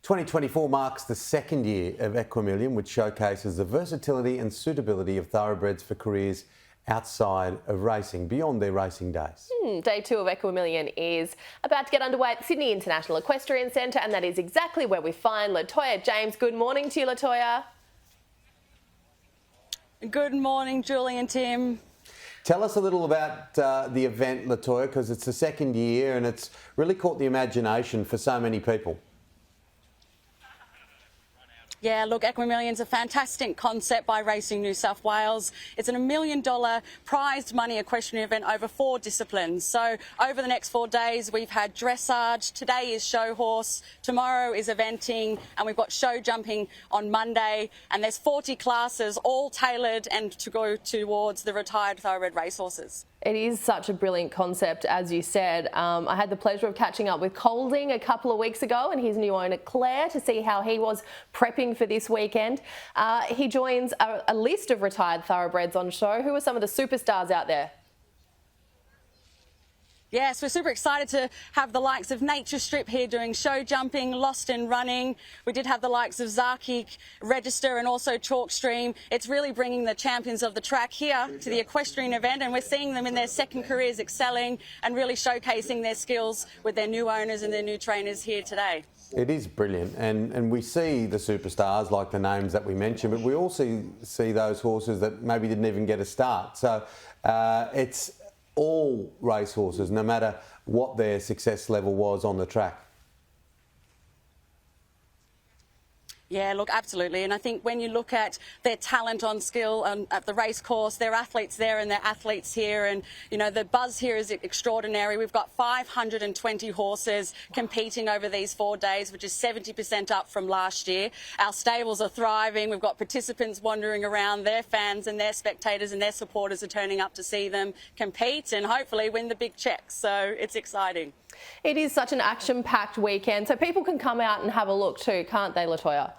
2024 marks the second year of Equimillion, which showcases the versatility and suitability of thoroughbreds for careers outside of racing, beyond their racing days. Day 2 of Equimillion is about to get underway at the Sydney International Equestrian Centre, and that is exactly where we find Latoyah James. Good morning to you, Latoyah. Good morning, Julie and Tim. Tell us a little about the event, Latoyah, because it's the second year and it's really caught the imagination for so many people. Yeah, look, Equimillion's a fantastic concept by Racing New South Wales. It's a $1 million prized money equestrian event over 4 disciplines. So over the next 4 days, we've had dressage, today is show horse, tomorrow is eventing, and we've got show jumping on Monday. And there's 40 classes, all tailored and to go towards the retired thoroughbred racehorses. It is such a brilliant concept, as you said. I had the pleasure of catching up with Colding a couple of weeks ago and his new owner Claire to see how he was prepping for this weekend. He joins a list of retired thoroughbreds on show. Who are some of the superstars out there? Yes, we're super excited to have the likes of Nature Strip here doing show jumping, Lost in Running. We did have the likes of Zaki Register and also Chalkstream. It's really bringing the champions of the track here to the equestrian event, and we're seeing them in their second careers excelling and really showcasing their skills with their new owners and their new trainers here today. It is brilliant, and we see the superstars like the names that we mentioned, but we also see those horses that maybe didn't even get a start. So it's all racehorses, no matter what their success level was on the track. Yeah, look, absolutely. And I think when you look at their talent on skill at the race course, their athletes there and their athletes here, and, you know, the buzz here is extraordinary. We've got 520 horses competing over these 4 days, which is 70% up from last year. Our stables are thriving. We've got participants wandering around. Their fans and their spectators and their supporters are turning up to see them compete and hopefully win the big checks. So it's exciting. It is such an action-packed weekend, so people can come out and have a look too, can't they, Latoyah?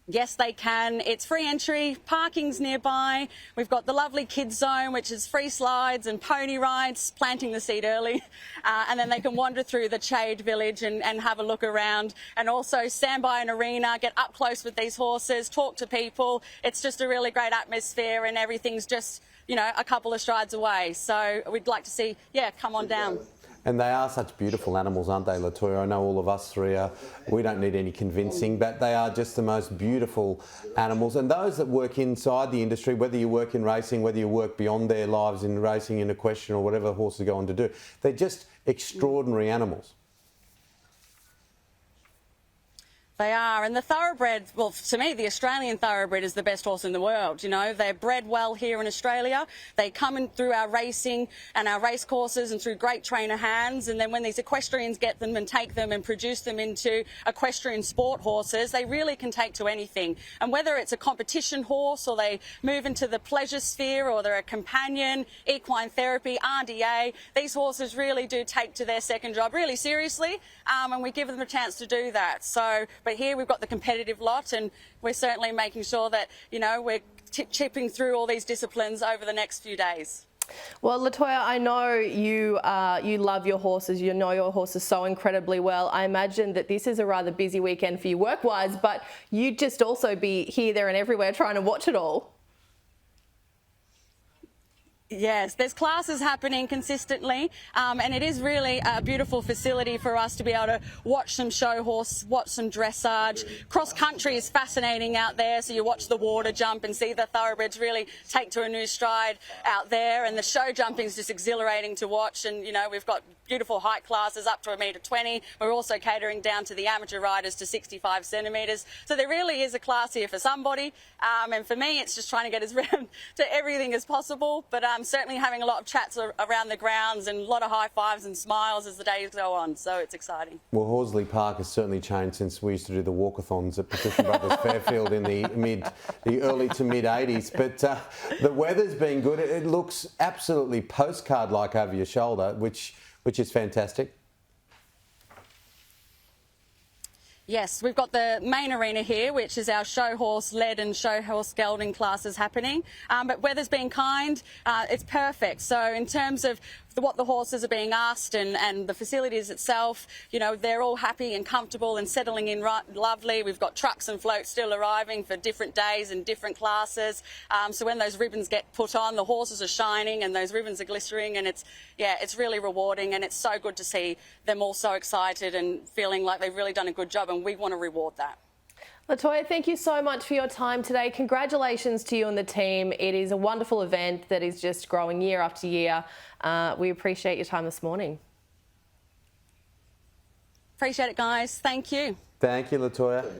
Yes, they can. It's free entry, parking's nearby. We've got the lovely kids zone, which is free slides and pony rides, planting the seed early. And then they can wander through the Shade Village and have a look around, and also stand by an arena, get up close with these horses, talk to people. It's just a really great atmosphere, and everything's just, you know, a couple of strides away. So we'd like to see, yeah, come on down. And they are such beautiful animals, aren't they, Latoyah? I know all of us three we don't need any convincing, but they are just the most beautiful animals. And those that work inside the industry, whether you work in racing, whether you work beyond their lives in racing, in equestrian or whatever horses go on to do, they're just extraordinary animals. They are, and the thoroughbred, well, to me, the Australian thoroughbred is the best horse in the world. You know, they're bred well here in Australia. They come in through our racing and our race courses and through great trainer hands. And then when these equestrians get them and take them and produce them into equestrian sport horses, they really can take to anything. And whether it's a competition horse or they move into the pleasure sphere or they're a companion, equine therapy, RDA, these horses really do take to their second job really seriously, and we give them a chance to do that. So, but here we've got the competitive lot, and we're certainly making sure that, you know, we're chipping through all these disciplines over the next few days. Well, Latoyah, I know you love your horses. You know your horses so incredibly well. I imagine that this is a rather busy weekend for you work-wise, but you'd just also be here, there and everywhere trying to watch it all. Yes, there's classes happening consistently, and it is really a beautiful facility for us to be able to watch some show horse, watch some dressage. Cross country is fascinating out there, so you watch the water jump and see the thoroughbreds really take to a new stride out there, and the show jumping is just exhilarating to watch. And, you know, we've got beautiful height classes up to 1.20 metre. We're also catering down to the amateur riders to 65 centimetres. So there really is a class here for somebody, and for me it's just trying to get as round to everything as possible, but certainly having a lot of chats around the grounds and a lot of high fives and smiles as the days go on, so it's exciting. Well, Horsley Park has certainly changed since we used to do the walkathons at Patricia Brothers Fairfield in the early to mid 80s, but the weather's been good. It looks absolutely postcard-like over your shoulder, which is fantastic. Yes, we've got the main arena here, which is our show horse led and show horse gelding classes happening. But weather's been kind, it's perfect. So in terms of what the horses are being asked and the facilities itself, you know, they're all happy and comfortable and settling in lovely. We've got trucks and floats still arriving for different days and different classes. So when those ribbons get put on, the horses are shining and those ribbons are glittering, and it's really rewarding, and it's so good to see them all so excited and feeling like they've really done a good job, and we want to reward that. Latoyah, thank you so much for your time today. Congratulations to you and the team. It is a wonderful event that is just growing year after year. We appreciate your time this morning. Appreciate it, guys. Thank you. Thank you, Latoyah.